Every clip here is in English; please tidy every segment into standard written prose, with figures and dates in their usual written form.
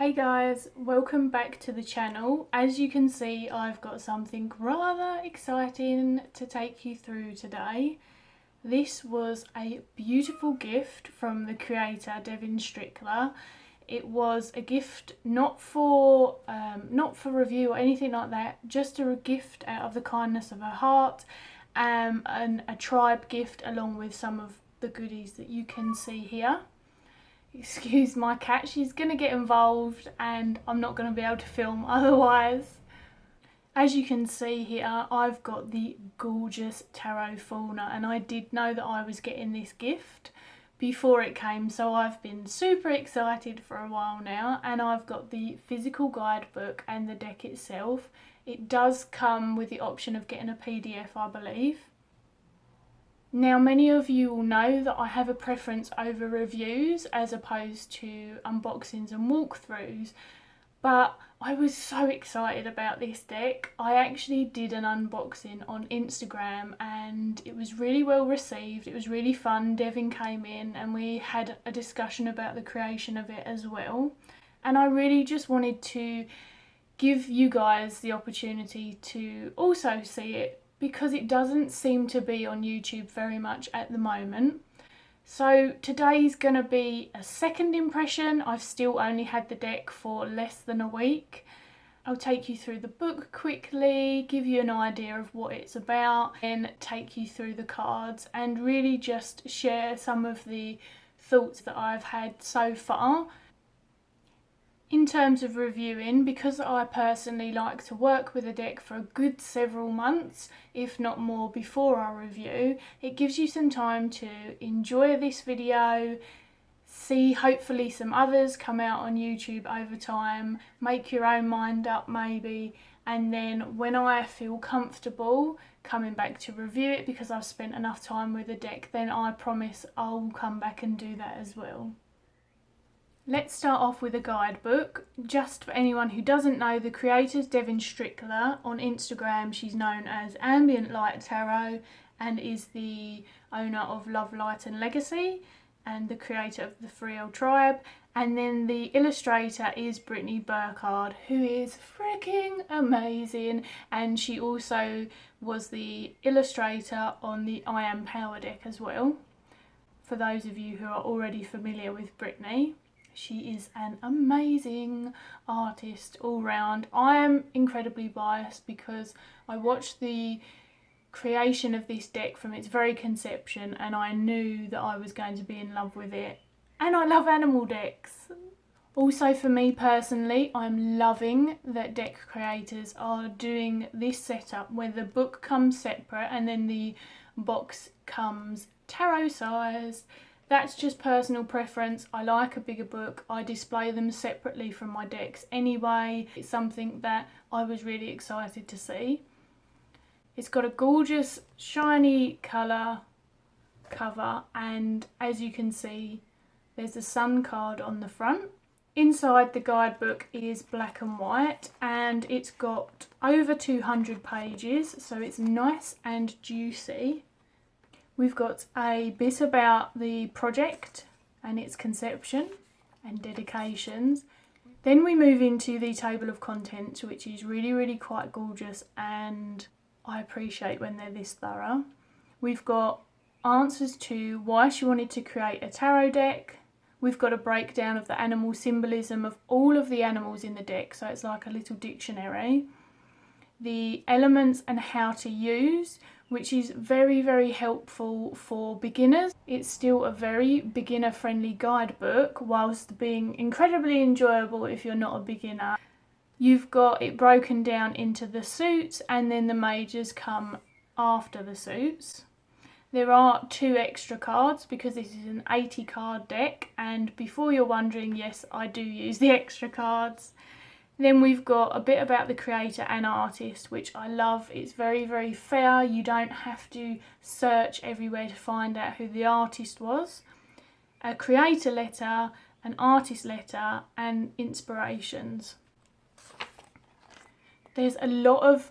Hey guys, welcome back to the channel. As you can see, I've got something rather exciting to take you through today. This was a beautiful gift from the creator Devin. It was a gift not for review or anything like that, just a gift out of the kindness of her heart, and a tribe gift along with some of the goodies that you can see here. Excuse my cat, she's going to get involved and I'm not going to be able to film otherwise. As you can see here, I've got the gorgeous Tarot Fauna, and I did know that I was getting this gift before it came, so I've been super excited for a while now. And I've got the physical guidebook and the deck itself. It does come with the option of getting a PDF, I believe. Now, many of you will know that I have a preference over reviews as opposed to unboxings and walkthroughs, but I was so excited about this deck. I actually did an unboxing on Instagram and it was really well received. It was really fun. Devin came in and we had a discussion about the creation of it as well. And I really just wanted to give you guys the opportunity to also see it, because it doesn't seem to be on YouTube very much at the moment. So today's going to be a second impression. I've still only had the deck for less than a week. I'll take you through the book quickly, give you an idea of what it's about, and take you through the cards and really just share some of the thoughts that I've had so far. In terms of reviewing, because I personally like to work with a deck for a good several months, if not more, before I review, it gives you some time to enjoy this video, see hopefully some others come out on YouTube over time, make your own mind up maybe, and then when I feel comfortable coming back to review it because I've spent enough time with the deck, then I promise I'll come back and do that as well. Let's start off with a guidebook. Just for anyone who doesn't know, the creator's Devin. On Instagram, she's known as Ambient Light Tarot and is the owner of Love, Light and Legacy and the creator of the Friel Tribe. And then the illustrator is Brittany Burkhardt, who is freaking amazing. And she also was the illustrator on the I Am Power deck as well. For those of you who are already familiar with Brittany, she is an amazing artist all round. I am incredibly biased because I watched the creation of this deck from its very conception and I knew that I was going to be in love with it. And I love animal decks. Also, for me personally, I'm loving that deck creators are doing this setup where the book comes separate and then the box comes tarot size. That's just personal preference. I like a bigger book. I display them separately from my decks anyway. It's something that I was really excited to see. It's got a gorgeous shiny colour cover, and as you can see, there's a sun card on the front. Inside the guidebook is black and white, and it's got over 200 pages, so it's nice and juicy. We've got a bit about the project and its conception and dedications. Then we move into the table of contents, which is really quite gorgeous, and I appreciate when they're this thorough. We've got answers to why she wanted to create a tarot deck. We've got a breakdown of the animal symbolism of all of the animals in the deck, so it's like a little dictionary. The elements and how to use, which is very helpful for beginners. It's still a very beginner friendly guidebook whilst being incredibly enjoyable if you're not a beginner. You've got it broken down into the suits and then the majors come after the suits. There are 2 extra cards because this is an 80 card deck, and before you're wondering, yes, I do use the extra cards. Then we've got a bit about the creator and artist, which I love. It's very fair. You don't have to search everywhere to find out who the artist was. A creator letter, an artist letter, and inspirations. There's a lot of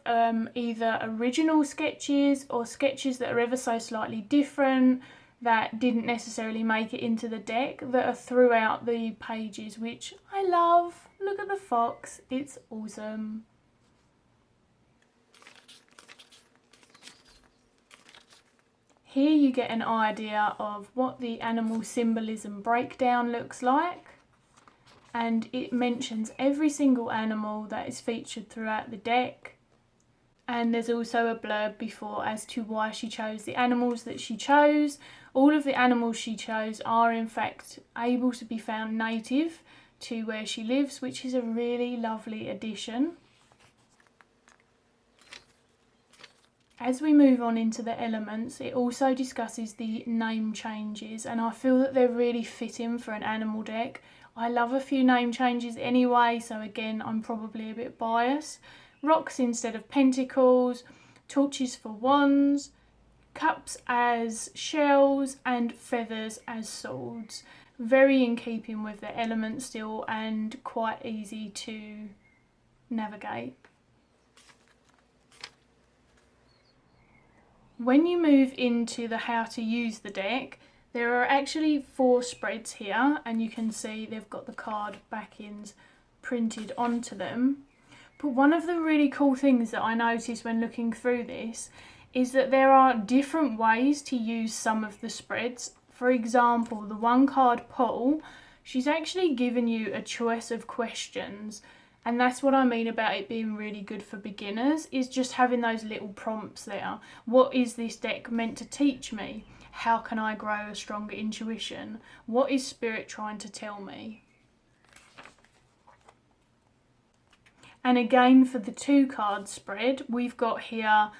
either original sketches or sketches that are ever so slightly different, that didn't necessarily make it into the deck that are throughout the pages, which I love. Look at the fox, it's awesome. Here you get an idea of what the animal symbolism breakdown looks like, and it mentions every single animal that is featured throughout the deck. And there's also a blurb before as to why she chose the animals that she chose. All of the animals she chose are in fact able to be found native to where she lives, which is a really lovely addition. As we move on into the elements, it also discusses the name changes, and I feel that they're really fitting for an animal deck. I love a few name changes anyway, so again, I'm probably a bit biased. Rocks instead of pentacles, torches for wands, cups as shells, and feathers as swords. Very in keeping with the element still and quite easy to navigate. When you move into the how to use the deck, there are actually 4 spreads here, and you can see they've got the card backings printed onto them. But one of the really cool things that I noticed when looking through this is that there are different ways to use some of the spreads. For example, the one card pull, she's actually given you a choice of questions. And that's what I mean about it being really good for beginners, is just having those little prompts there. What is this deck meant to teach me? How can I grow a stronger intuition? What is Spirit trying to tell me? And again, for the 2 card spread, we've got here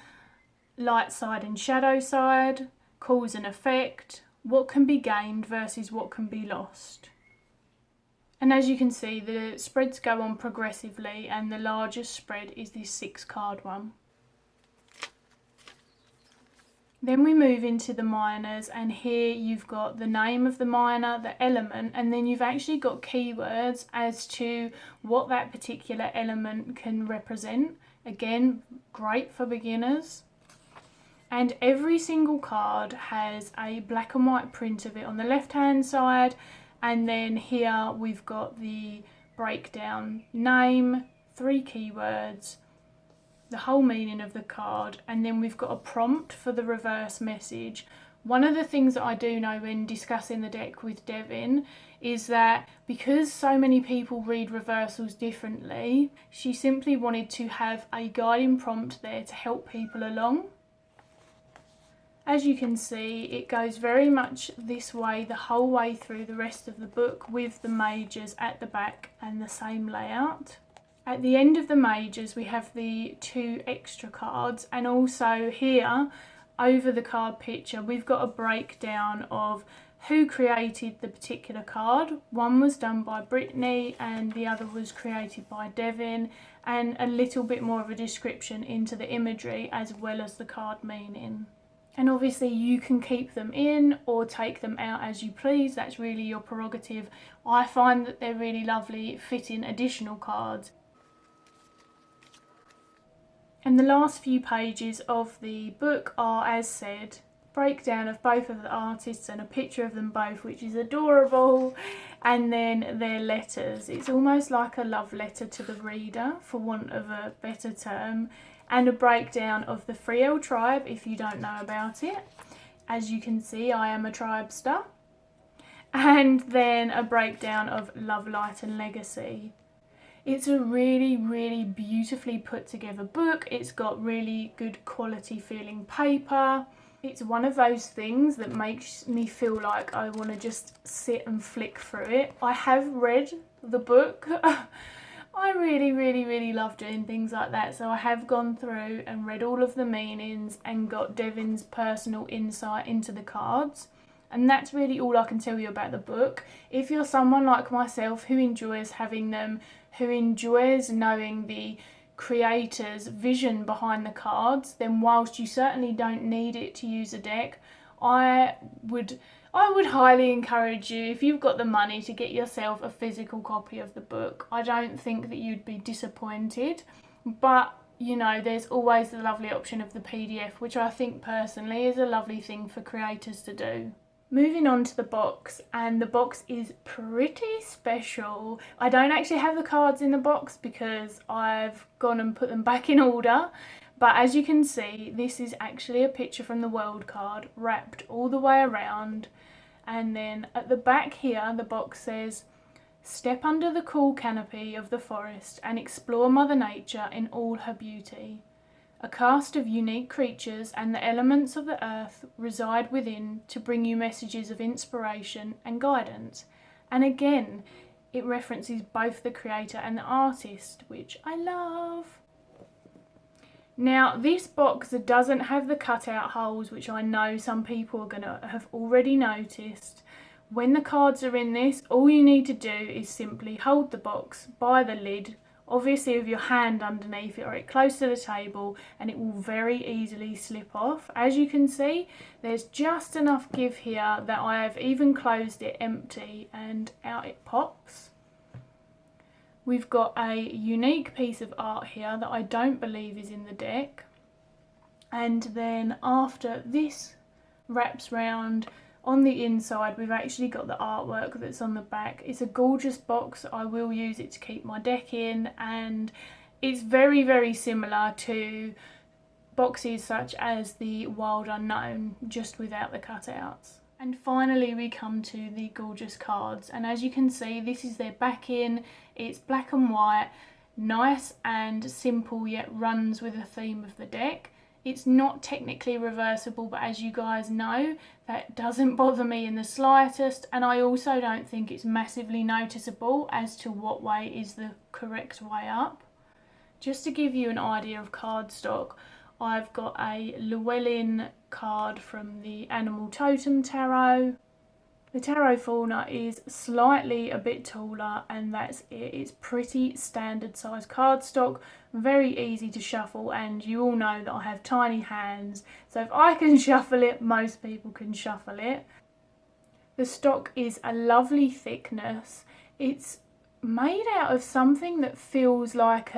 light side and shadow side, cause and effect, what can be gained versus what can be lost. And as you can see, the spreads go on progressively, and the largest spread is this 6 card one. Then we move into the minors, and here you've got the name of the minor, the element, and then you've actually got keywords as to what that particular element can represent. Again, great for beginners. And every single card has a black and white print of it on the left hand side, and then here we've got the breakdown: name, 3 keywords, the whole meaning of the card, and then we've got a prompt for the reverse message. One of the things that I do know when discussing the deck with Devin is that because so many people read reversals differently, she simply wanted to have a guiding prompt there to help people along. As you can see, it goes very much this way the whole way through the rest of the book, with the majors at the back and the same layout. At the end of the majors, we have the 2 extra cards, and also here over the card picture we've got a breakdown of who created the particular card. One was done by Brittany and the other was created by Devin, and a little bit more of a description into the imagery as well as the card meaning. And obviously you can keep them in or take them out as you please, that's really your prerogative. I find that they're really lovely fitting additional cards. And the last few pages of the book are, as said, breakdown of both of the artists and a picture of them both, which is adorable, and then their letters. It's almost like a love letter to the reader, for want of a better term, and a breakdown of the Friel tribe if you don't know about it. As you can see, I am a tribester. And then a breakdown of Love, Light and Legacy. It's a really, really beautifully put together book. It's got really good quality feeling paper. It's one of those things that makes me feel like I want to just sit and flick through it. I have read the book. I really, really, really love doing things like that. So I have gone through and read all of the meanings and got Devin's personal insight into the cards. And that's really all I can tell you about the book. If you're someone like myself who enjoys having them, who enjoys knowing the creator's vision behind the cards, then whilst you certainly don't need it to use a deck, I would highly encourage you, if you've got the money, to get yourself a physical copy of the book. I don't think that you'd be disappointed, but you know, there's always the lovely option of the PDF, which I think personally is a lovely thing for creators to do. Moving on to the box, and the box is pretty special. I don't actually have the cards in the box because I've gone and put them back in order, but as you can see, this is actually a picture from the World card wrapped all the way around, and then at the back here the box says, "Step under the cool canopy of the forest and explore Mother Nature in all her beauty. A cast of unique creatures and the elements of the earth reside within to bring you messages of inspiration and guidance." And again, it references both the creator and the artist, which I love. Now, this box doesn't have the cutout holes, which I know some people are going to have already noticed. When the cards are in this, all you need to do is simply hold the box by the lid, obviously with your hand underneath it or it close to the table, and it will very easily slip off. As you can see, there's just enough give here that I have even closed it empty and out it pops. We've got a unique piece of art here that I don't believe is in the deck. And then after this wraps round, on the inside we've actually got the artwork that's on the back. It's a gorgeous box. I will use it to keep my deck in, and it's very, very similar to boxes such as the Wild Unknown, just without the cutouts. And finally we come to the gorgeous cards, and as you can see, this is their backing. It's black and white, nice and simple, yet runs with the theme of the deck. It's not technically reversible, but as you guys know, that doesn't bother me in the slightest, and I also don't think it's massively noticeable as to what way is the correct way up. Just to give you an idea of cardstock, I've got a Llewellyn card from the Animal Totem Tarot. The Tarot Fauna is slightly a bit taller, and that's it. It's pretty standard size cardstock, very easy to shuffle, and you all know that I have tiny hands, so if I can shuffle it, most people can shuffle it. The stock is a lovely thickness. It's made out of something that feels like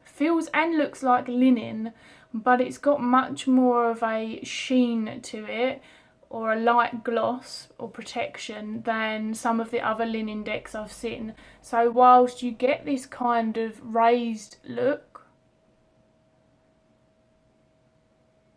feels and looks like linen, but it's got much more of a sheen to it, or a light gloss or protection, than some of the other linen decks I've seen. So whilst you get this kind of raised look,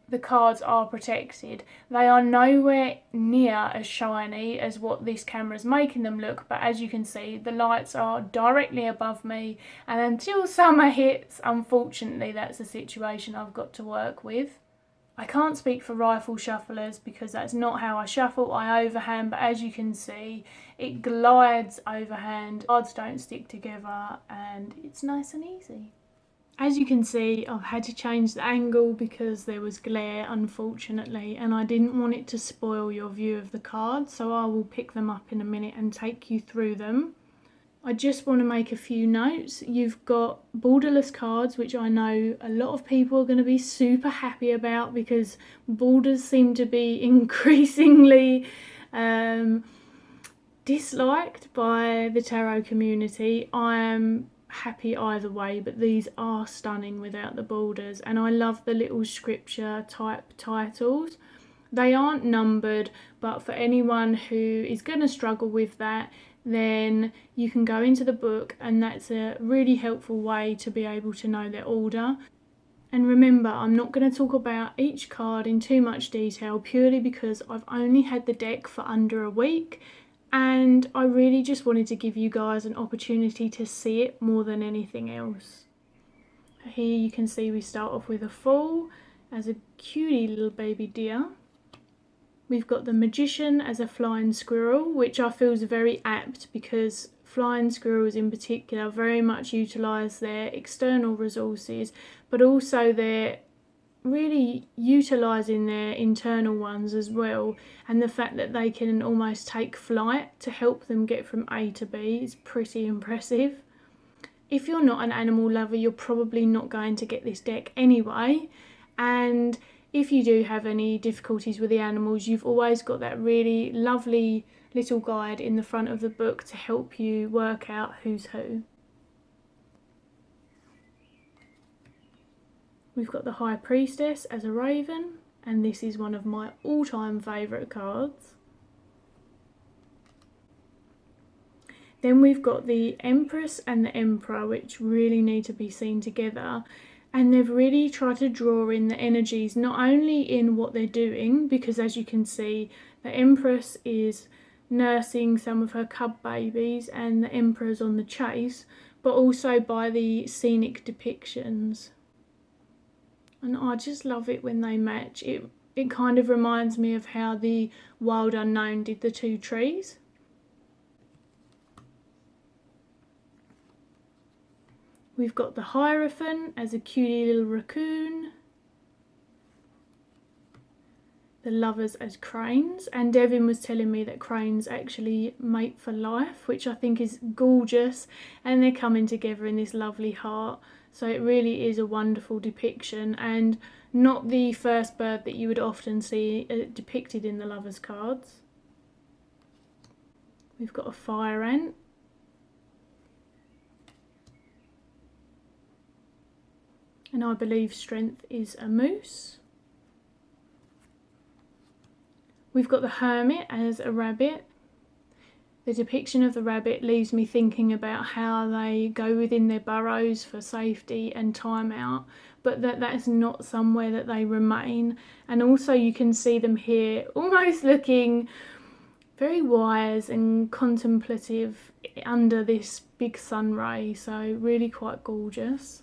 the cards are protected. They are nowhere near as shiny as what this camera's making them look, but as you can see, the lights are directly above me, and until summer hits, unfortunately, that's the situation I've got to work with. I can't speak for rifle shufflers because that's not how I shuffle. I overhand, but as you can see, it glides overhand. Cards don't stick together, and it's nice and easy. As you can see, I've had to change the angle because there was glare, unfortunately, and I didn't want it to spoil your view of the cards, so I will pick them up in a minute and take you through them. I just want to make a few notes. You've got borderless cards, which I know a lot of people are going to be super happy about because borders seem to be increasingly disliked by the tarot community. I am happy either way, but these are stunning without the borders, and I love the little scripture type titles. They aren't numbered, but for anyone who is going to struggle with that, then you can go into the book, and that's a really helpful way to be able to know their order. And remember, I'm not going to talk about each card in too much detail, purely because I've only had the deck for under a week, and I really just wanted to give you guys an opportunity to see it more than anything else. Here you can see we start off with a Fool as a cutie little baby deer. We've got the Magician as a flying squirrel, which I feel is very apt because flying squirrels in particular very much utilise their external resources, but also they're really utilising their internal ones as well, and the fact that they can almost take flight to help them get from A to B is pretty impressive. If you're not an animal lover, you're probably not going to get this deck anyway, and if you do have any difficulties with the animals, you've always got that really lovely little guide in the front of the book to help you work out who's who. We've got the High Priestess as a raven, and this is one of my all-time favourite cards. Then we've got the Empress and the Emperor, which really need to be seen together. And they've really tried to draw in the energies, not only in what they're doing, because as you can see, the Empress is nursing some of her cub babies and the Emperor's on the chase, but also by the scenic depictions. And I just love it when they match. It kind of reminds me of how the Wild Unknown did the two trees. We've got the Hierophant as a cutie little raccoon. The Lovers as cranes. And Devin was telling me that cranes actually mate for life, which I think is gorgeous. And they're coming together in this lovely heart. So it really is a wonderful depiction, and not the first bird that you would often see depicted in the Lovers cards. We've got a fire ant. And I believe Strength is a moose. We've got the Hermit as a rabbit. The depiction of the rabbit leaves me thinking about how they go within their burrows for safety and time out, but that's not somewhere that they remain. And also you can see them here almost looking very wise and contemplative under this big sun ray, so really quite gorgeous.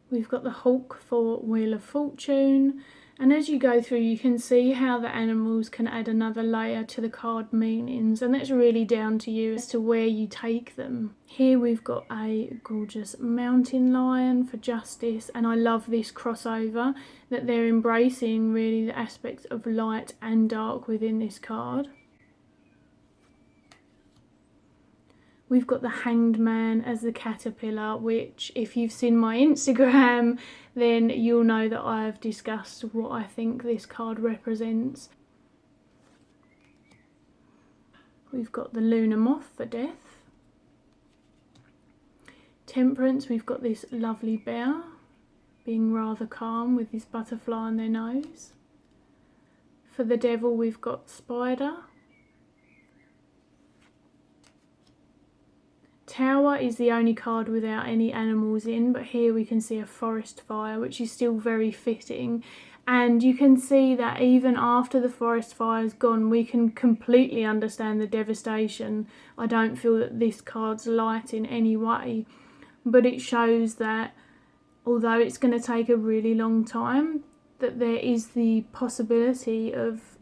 We've got the Hawk for Wheel of Fortune, and as you go through you can see how the animals can add another layer to the card meanings, and that's really down to you as to where you take them. Here we've got a gorgeous mountain lion for justice, and I love this crossover that they're embracing really the aspects of light and dark within this card. We've got the Hanged Man as the caterpillar, which if you've seen my Instagram, then you'll know that I've discussed what I think this card represents. We've got the Lunar Moth for death. Temperance, we've got this lovely bear being rather calm with this butterfly on their nose. For the Devil, we've got Spider. Tower is the only card without any animals in, but here we can see a forest fire, which is still very fitting. And you can see that even after the forest fire's gone, we can completely understand the devastation. I don't feel that this card's light in any way, but it shows that although it's going to take a really long time, that there is the possibility of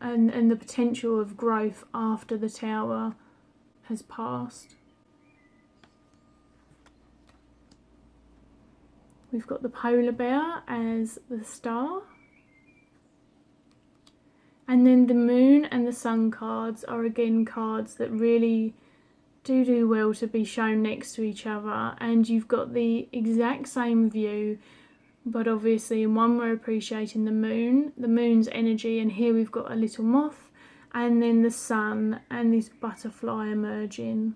and the potential of growth after the tower has passed. We've got the polar bear as the star. And then the moon and the sun cards are again cards that really do well to be shown next to each other. And you've got the exact same view, but obviously in one we're appreciating the moon's energy, and here we've got a little moth, and then the sun and this butterfly emerging.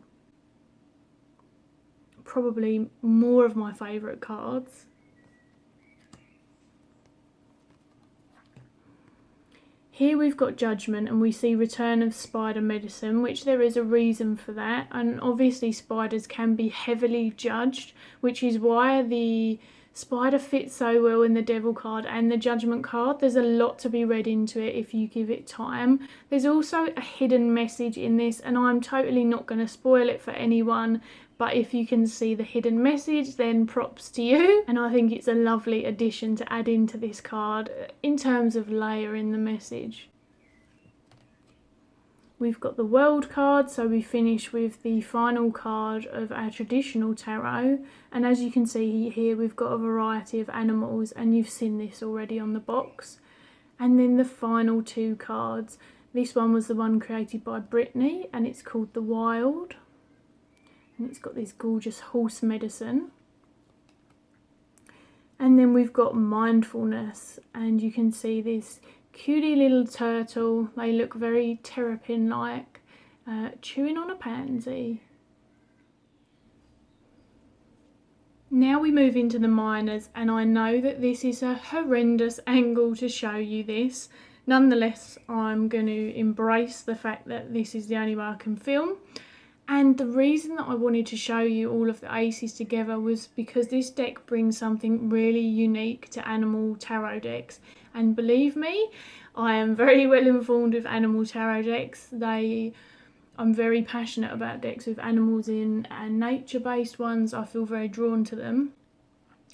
Probably more of my favourite cards. Here we've got Judgment, and we see Return of Spider Medicine, which there is a reason for that, and obviously spiders can be heavily judged, which is why the spider fits so well in the Devil card and the Judgment card. There's a lot to be read into it if you give it time. There's also a hidden message in this, and I'm totally not going to spoil it for anyone, but if you can see the hidden message, then props to you. And I think it's a lovely addition to add into this card in terms of layering the message. We've got the World card, so we finish with the final card of our traditional tarot. And as you can see here, we've got a variety of animals, and you've seen this already on the box. And then the final two cards. This one was the one created by Brittany, and it's called The Wild. And it's got this gorgeous horse medicine. And then we've got Mindfulness, and you can see this cutie little turtle. They look very terrapin-like, chewing on a pansy. Now we move into the minors, and I know that this is a horrendous angle to show you this. Nonetheless, I'm going to embrace the fact that this is the only way I can film. And the reason that I wanted to show you all of the aces together was because this deck brings something really unique to animal tarot decks. And believe me, I am very well informed with animal tarot decks. I'm very passionate about decks with animals in, and nature-based ones, I feel very drawn to them.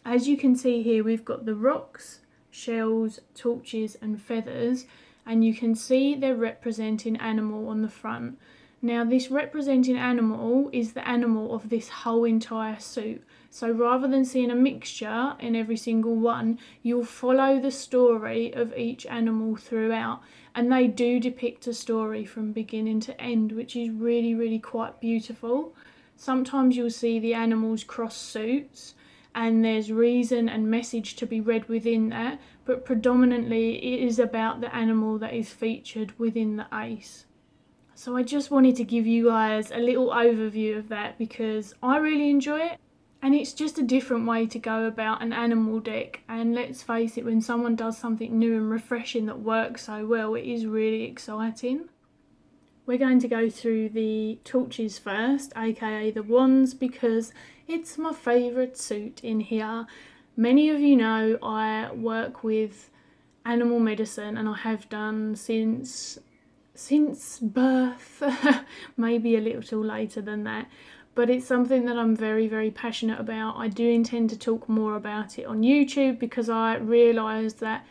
As you can see here, we've got the rocks, shells, torches and feathers, and you can see they're representing animal on the front. Now this representing animal is the animal of this whole entire suit. So rather than seeing a mixture in every single one, you'll follow the story of each animal throughout. And they do depict a story from beginning to end, which is really, really quite beautiful. Sometimes you'll see the animals cross suits and there's reason and message to be read within that, but predominantly it is about the animal that is featured within the ace. So I just wanted to give you guys a little overview of that because I really enjoy it, and it's just a different way to go about an animal deck. And let's face it, when someone does something new and refreshing that works so well, it is really exciting. We're going to go through the torches first, aka the wands, because it's my favourite suit in here. Many of you know I work with animal medicine, and I have done since birth, maybe a little later than that, but it's something that I'm very, very passionate about. I do intend to talk more about it on YouTube because I realise that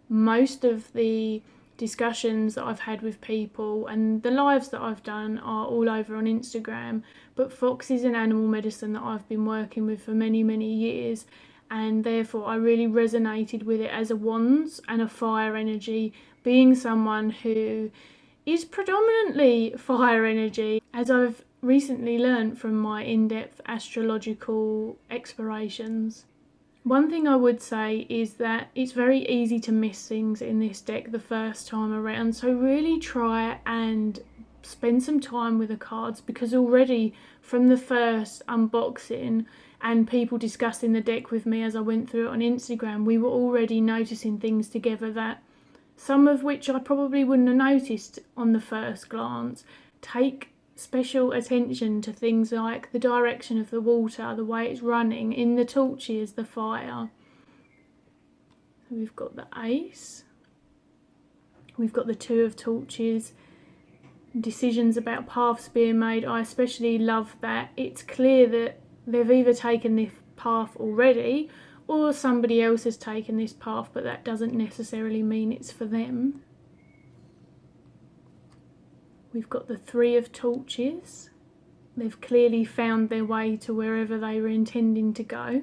most of the discussions that I've had with people and the lives that I've done are all over on Instagram, but Fox is an animal medicine that I've been working with for many, many years, and therefore I really resonated with it as a wands and a fire energy, being someone who is predominantly fire energy, as I've recently learned from my in-depth astrological explorations. One thing I would say is that it's very easy to miss things in this deck the first time around, so really try and spend some time with the cards, because already from the first unboxing and people discussing the deck with me as I went through it on Instagram, we were already noticing things together that some of which I probably wouldn't have noticed on the first glance. Take special attention to things like the direction of the water, the way it's running, in the torches, the fire. So we've got the ace, we've got the two of torches, decisions about paths being made. I especially love that it's clear that they've either taken this path already or somebody else has taken this path, but that doesn't necessarily mean it's for them. We've got the three of torches. They've clearly found their way to wherever they were intending to go.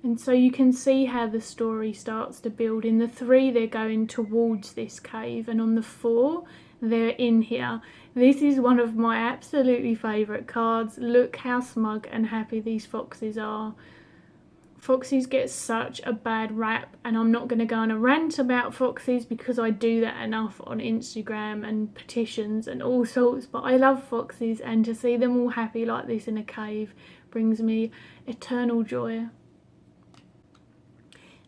And so you can see how the story starts to build. In the three, they're going towards this cave, and on the four, they're in here. This is one of my absolutely favourite cards. Look how smug and happy these foxes are. Foxes get such a bad rap, and I'm not going to go on a rant about foxes because I do that enough on Instagram and petitions and all sorts, but I love foxes, and to see them all happy like this in a cave brings me eternal joy.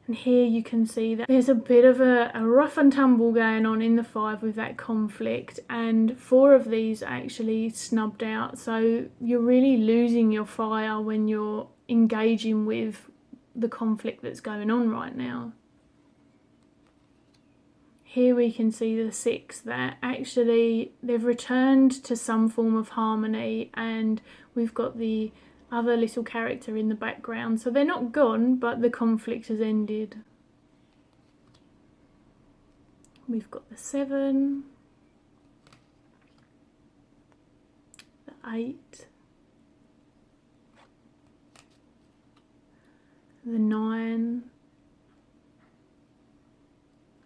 And here you can see that there's a bit of a rough and tumble going on in the five with that conflict, and four of these are actually snubbed out, so you're really losing your fire when you're engaging with the conflict that's going on right now. Here we can see the six that actually they've returned to some form of harmony, and we've got the other little character in the background, so they're not gone, but the conflict has ended. We've got the seven, the eight, the nine.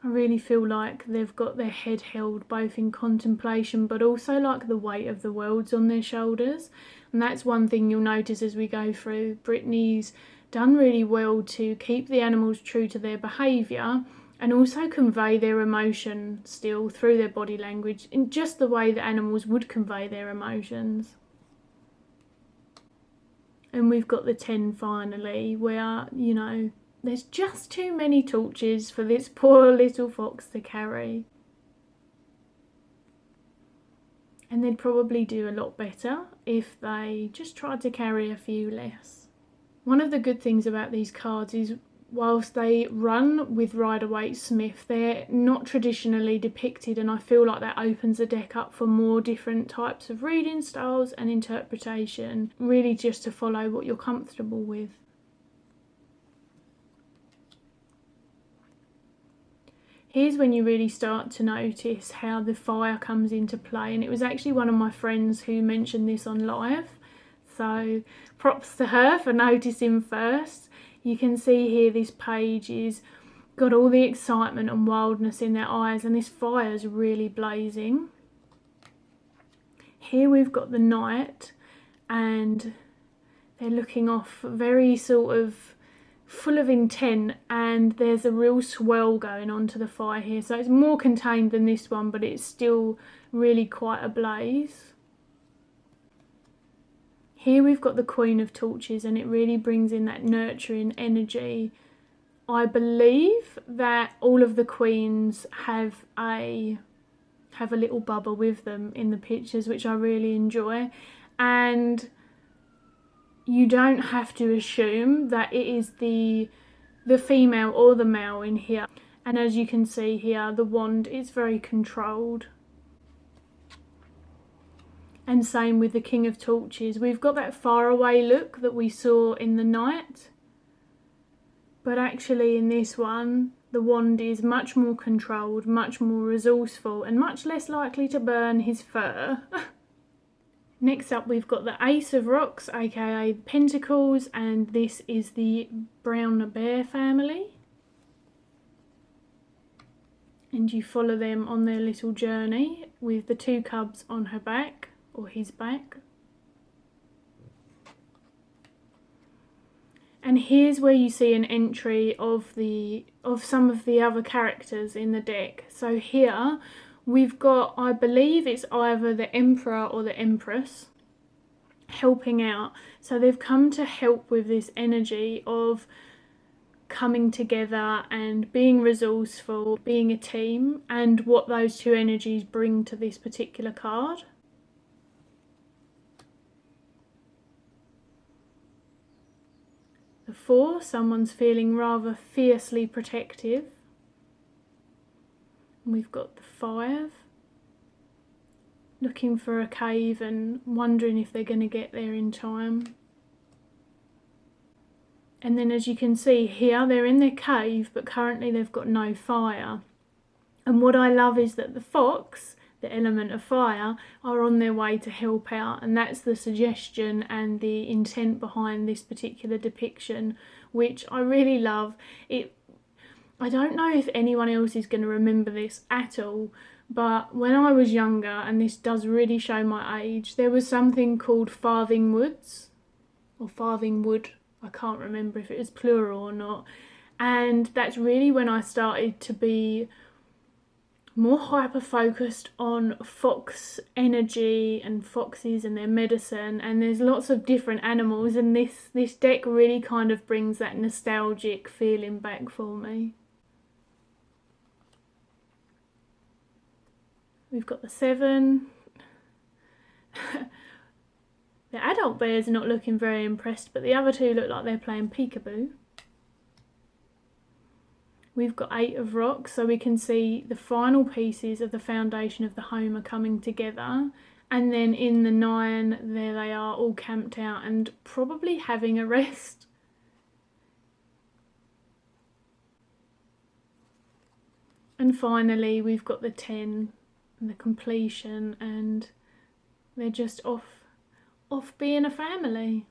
I really feel like they've got their head held both in contemplation but also like the weight of the world's on their shoulders. And that's one thing you'll notice as we go through. Brittany's done really well to keep the animals true to their behaviour and also convey their emotion still through their body language in just the way that animals would convey their emotions. And we've got the 10 finally, where, you know, there's just too many torches for this poor little fox to carry. And they'd probably do a lot better if they just tried to carry a few less. One of the good things about these cards is whilst they run with Rider-Waite-Smith, they're not traditionally depicted, and I feel like that opens the deck up for more different types of reading styles and interpretation, really just to follow what you're comfortable with. Here's when you really start to notice how the fire comes into play, and it was actually one of my friends who mentioned this on live, so props to her for noticing first. You can see here this page is got all the excitement and wildness in their eyes, and this fire's really blazing. Here we've got the Knight, and they're looking off very sort of full of intent, and there's a real swell going on to the fire here, so it's more contained than this one, but it's still really quite a blaze. Here we've got the Queen of Torches, and it really brings in that nurturing energy. I believe that all of the queens have a little bubba with them in the pictures, which I really enjoy, and you don't have to assume that it is the female or the male in here. And as you can see here, the wand is very controlled. And same with the King of Torches. We've got that faraway look that we saw in the Knight, but actually in this one, the wand is much more controlled, much more resourceful, and much less likely to burn his fur. Next up we've got the Ace of Rocks, aka Pentacles, and this is the Brown Bear family. And you follow them on their little journey with the two cubs on her back, or his back. And here's where you see an entry of some of the other characters in the deck. So here we've got, I believe it's either the Emperor or the Empress helping out. So they've come to help with this energy of coming together and being resourceful, being a team, and what those two energies bring to this particular card. The 4, someone's feeling rather fiercely protective. We've got the 5, looking for a cave and wondering if they're going to get there in time. And then as you can see here, they're in their cave, but currently they've got no fire. And what I love is that the fox, the element of fire, are on their way to help out, and that's the suggestion and the intent behind this particular depiction, which I really love. I don't know if anyone else is going to remember this at all, but when I was younger, and this does really show my age, there was something called farthing woods, or farthing wood, I can't remember if it was plural or not, and that's really when I started to be more hyper focused on fox energy and foxes and their medicine, and there's lots of different animals, and this deck really kind of brings that nostalgic feeling back for me. We've got the 7. The adult bears are not looking very impressed, but the other two look like they're playing peekaboo. We've got 8 of Rocks, so we can see the final pieces of the foundation of the home are coming together. And then in the 9, there they are, all camped out and probably having a rest. And finally, we've got the 10 and the completion, and they're just off being a family.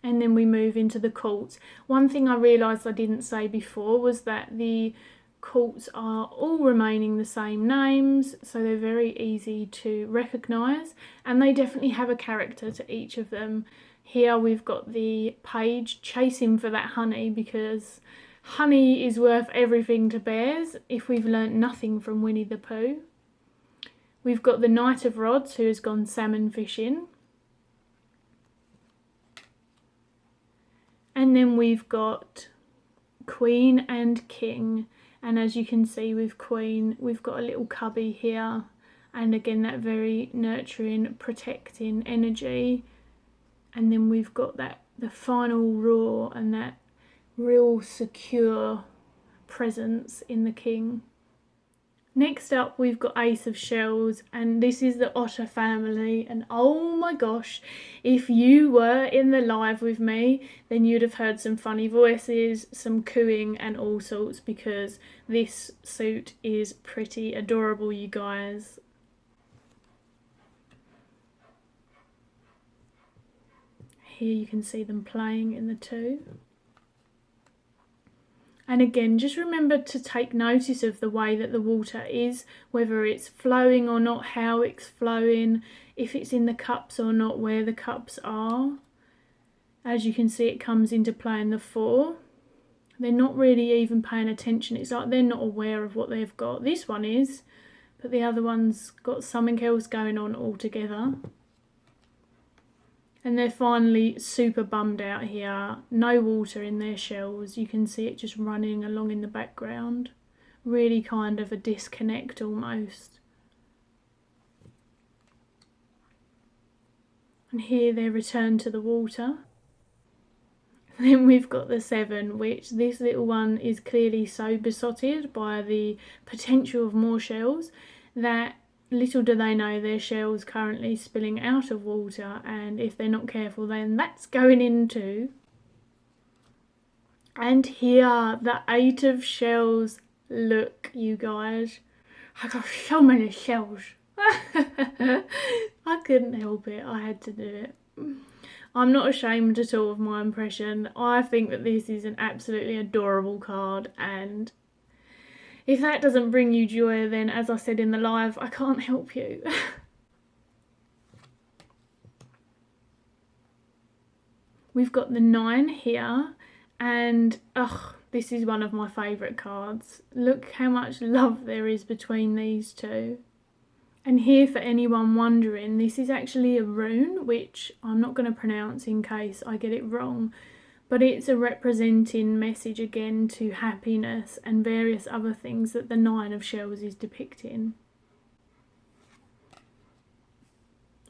And then we move into the courts. One thing I realised I didn't say before was that the courts are all remaining the same names, so they're very easy to recognise, and they definitely have a character to each of them. Here we've got the page chasing for that honey, because honey is worth everything to bears if we've learnt nothing from Winnie the Pooh. We've got the Knight of Rods, who has gone salmon fishing. And then we've got Queen and King, and as you can see with Queen, we've got a little cubby here, and again that very nurturing, protecting energy. And then we've got that the final roar and that real secure presence in the king. Next up we've got Ace of Shells, and this is the Otter family, and oh my gosh, if you were in the live with me then you'd have heard some funny voices, some cooing and all sorts, because this suit is pretty adorable, you guys. Here you can see them playing in the two. And again, just remember to take notice of the way that the water is, whether it's flowing or not, how it's flowing, if it's in the cups or not, where the cups are. As you can see, it comes into play in the 4. They're not really even paying attention. It's like they're not aware of what they've got. This one is, but the other one's got something else going on altogether. And they're finally super bummed out here. No water in their shells. You can see it just running along in the background. Really kind of a disconnect almost. And here they return to the water. Then we've got the 7, which this little one is clearly so besotted by the potential of more shells that little do they know their shell's currently spilling out of water, and if they're not careful then that's going into. And here, the 8 of shells. Look, you guys, I got so many shells. I couldn't help it, I had to do it. I'm not ashamed at all of my impression. I think that this is an absolutely adorable card, and if that doesn't bring you joy, then as I said in the live, I can't help you. We've got the 9 here, and this is one of my favourite cards. Look how much love there is between these two. And here, for anyone wondering, this is actually a rune, which I'm not going to pronounce in case I get it wrong. But it's a representing message again to happiness and various other things that the 9 of shells is depicting.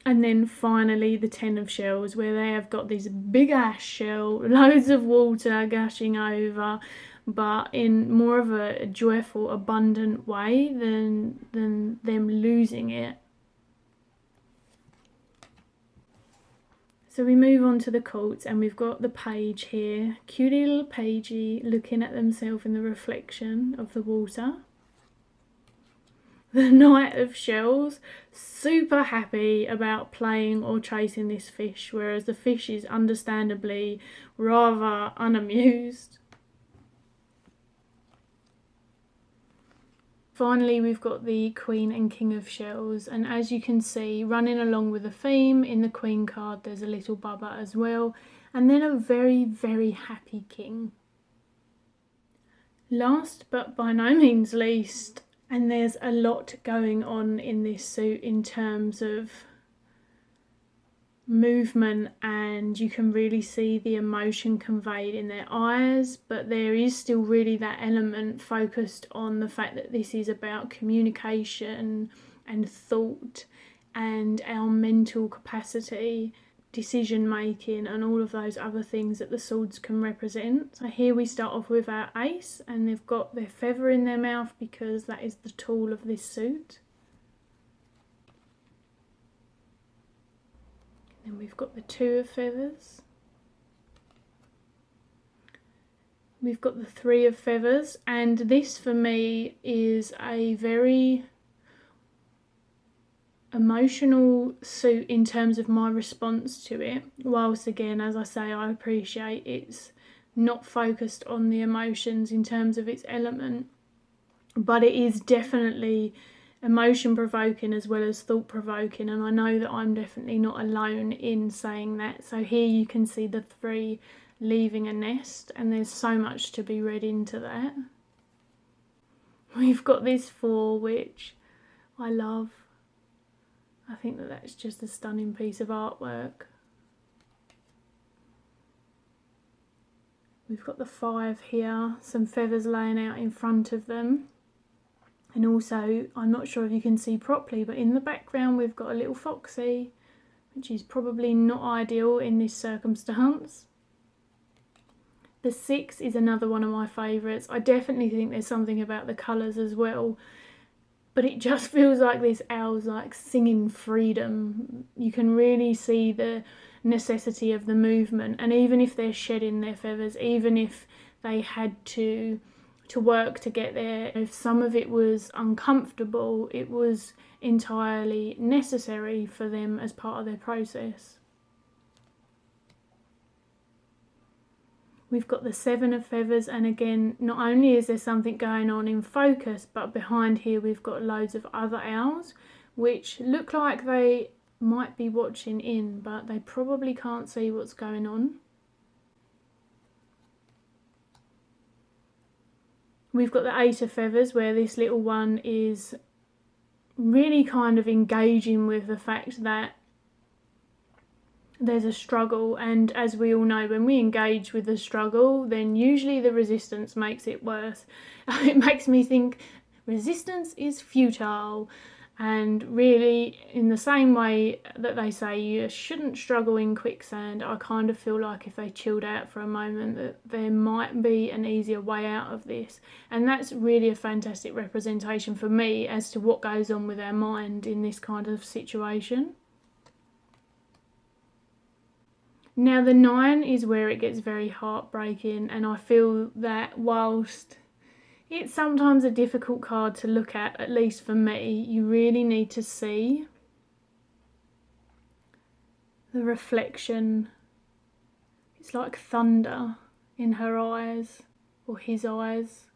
And then finally the 10 of shells, where they have got this big ass shell, loads of water gushing over, but in more of a joyful, abundant way than them losing it. So we move on to the courts, and we've got the page here. Cutie little pagey looking at themselves in the reflection of the water. The Knight of Shells, super happy about playing or chasing this fish, whereas the fish is understandably rather unamused. Finally, we've got the Queen and King of Shells, and as you can see, running along with the theme, in the Queen card there's a little bubba as well, and then a very, very happy king. Last but by no means least, and there's a lot going on in this suit in terms of movement, and you can really see the emotion conveyed in their eyes, but there is still really that element focused on the fact that this is about communication and thought and our mental capacity, decision making, and all of those other things that the swords can represent. So here we start off with our ace, and they've got their feather in their mouth because that is the tool of this suit. Then we've got the 2 of feathers. We've got the 3 of feathers, and this for me is a very emotional suit in terms of my response to it, whilst again, as I say, I appreciate it's not focused on the emotions in terms of its element, but it is definitely emotion provoking as well as thought provoking, and I know that I'm definitely not alone in saying that. So here you can see the 3 leaving a nest, and there's so much to be read into that. We've got this 4, which I love. I think that that's just a stunning piece of artwork. We've got the 5 here, some feathers laying out in front of them. And also, I'm not sure if you can see properly, but in the background we've got a little foxy, which is probably not ideal in this circumstance. The 6 is another one of my favourites. I definitely think there's something about the colours as well, but it just feels like this owl's like singing freedom. You can really see the necessity of the movement, and even if they're shedding their feathers, even if they had to work to get there, if some of it was uncomfortable, it was entirely necessary for them as part of their process. We've got the 7 of feathers, and again, not only is there something going on in focus, but behind here we've got loads of other owls which look like they might be watching in, but they probably can't see what's going on. We've got the 8 of feathers, where this little one is really kind of engaging with the fact that there's a struggle, and as we all know, when we engage with the struggle, then usually the resistance makes it worse. It makes me think resistance is futile, and really in the same way that they say you shouldn't struggle in quicksand, I kind of feel like if they chilled out for a moment that there might be an easier way out of this, and that's really a fantastic representation for me as to what goes on with our mind in this kind of situation. Now the 9 is where it gets very heartbreaking, and I feel that whilst it's sometimes a difficult card to look at least for me, you really need to see the reflection. It's like thunder in her eyes, or his eyes.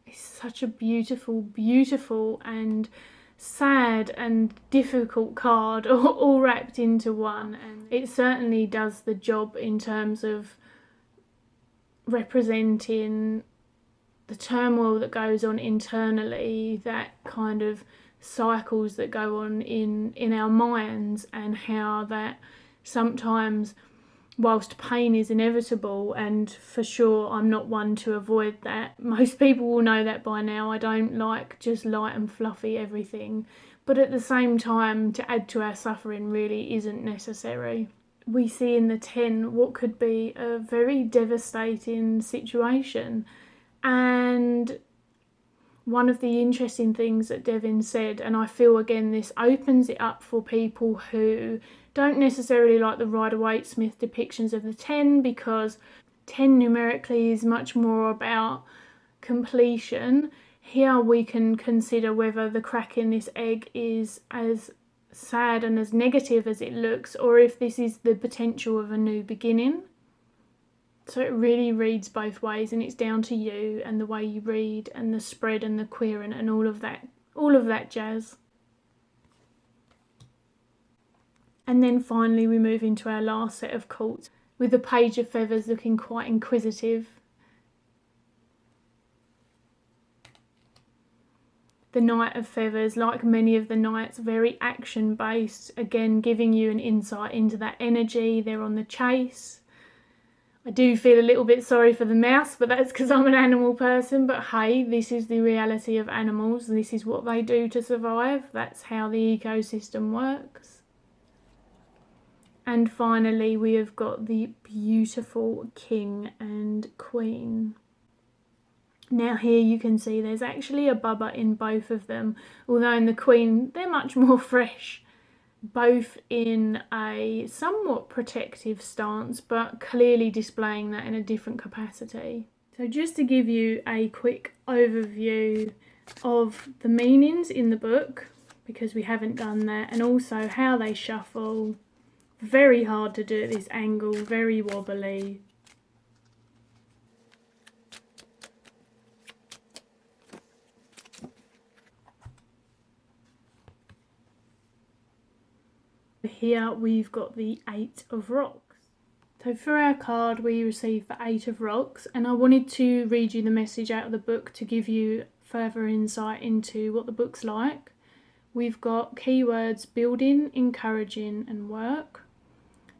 It's such a beautiful, beautiful and sad and difficult card all wrapped into one, and it certainly does the job in terms of representing the turmoil that goes on internally, that kind of cycles that go on in our minds, and how that sometimes, whilst pain is inevitable, and for sure I'm not one to avoid that, most people will know that by now, I don't like just light and fluffy everything, but at the same time, to add to our suffering really isn't necessary. We see in the 10 what could be a very devastating situation, and one of the interesting things that Devin said, and I feel again this opens it up for people who don't necessarily like the Rider-Waite-Smith depictions of the 10, because 10 numerically is much more about completion. Here we can consider whether the crack in this egg is as sad and as negative as it looks, or if this is the potential of a new beginning. So it really reads both ways, and it's down to you and the way you read and the spread and the queering and all of that jazz. And then finally we move into our last set of cards, with the Page of Feathers looking quite inquisitive. The Knight of Feathers, like many of the Knights, very action based, again giving you an insight into that energy. They're on the chase. I do feel a little bit sorry for the mouse, but that's because I'm an animal person, but hey, this is the reality of animals. This is what they do to survive. That's how the ecosystem works. And finally we have got the beautiful King and Queen. Now here you can see there's actually a bubba in both of them, although in the Queen they're much more fresh, both in a somewhat protective stance, but clearly displaying that in a different capacity. So just to give you a quick overview of the meanings in the book, because we haven't done that, and also how they shuffle. Very hard to do at this angle, very wobbly. Here we've got the 8 of Rocks. So for our card we received the 8 of Rocks, and I wanted to read you the message out of the book to give you further insight into what the book's like. We've got keywords: building, encouraging and work.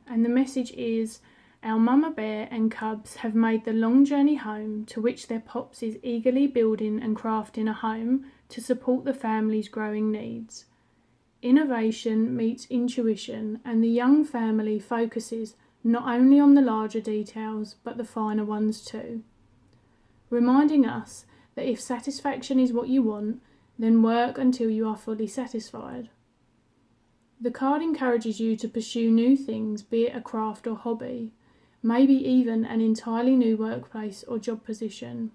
And the message is, Our mama bear and cubs have made the long journey home, to which their pops is eagerly building and crafting a home to support the family's growing needs. Innovation meets intuition, and the young family focuses not only on the larger details but the finer ones too, reminding us that if satisfaction is what you want, then work until you are fully satisfied. The card encourages you to pursue new things, be it a craft or hobby, maybe even an entirely new workplace or job position.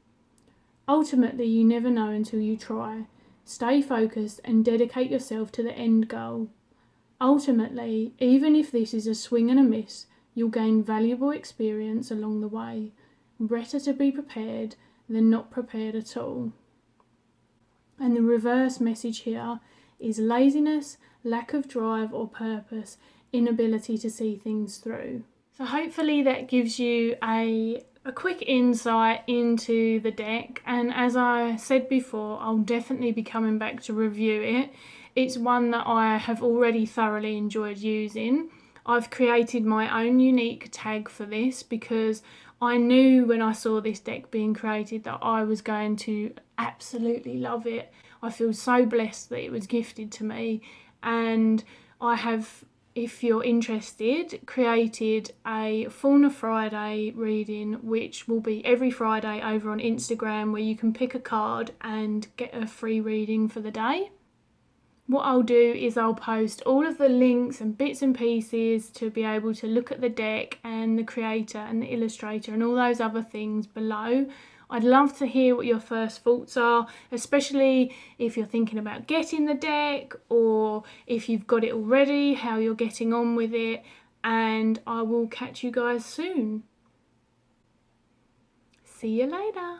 Ultimately, you never know until you try. Stay focused and dedicate yourself to the end goal. Ultimately, even if this is a swing and a miss, you'll gain valuable experience along the way. Better to be prepared than not prepared at all. And the reverse message here is laziness, lack of drive or purpose, inability to see things through. So hopefully that gives you a quick insight into the deck, and as I said before, I'll definitely be coming back to review it. It's one that I have already thoroughly enjoyed using. I've created my own unique tag for this because I knew when I saw this deck being created that I was going to absolutely love it. I feel so blessed that it was gifted to me, and I have, if you're interested, created a Fauna Friday reading, which will be every Friday over on Instagram, where you can pick a card and get a free reading for the day. What I'll do is I'll post all of the links and bits and pieces to be able to look at the deck and the creator and the illustrator and all those other things below. I'd love to hear what your first thoughts are, especially if you're thinking about getting the deck, or if you've got it already, how you're getting on with it, and I will catch you guys soon. See you later.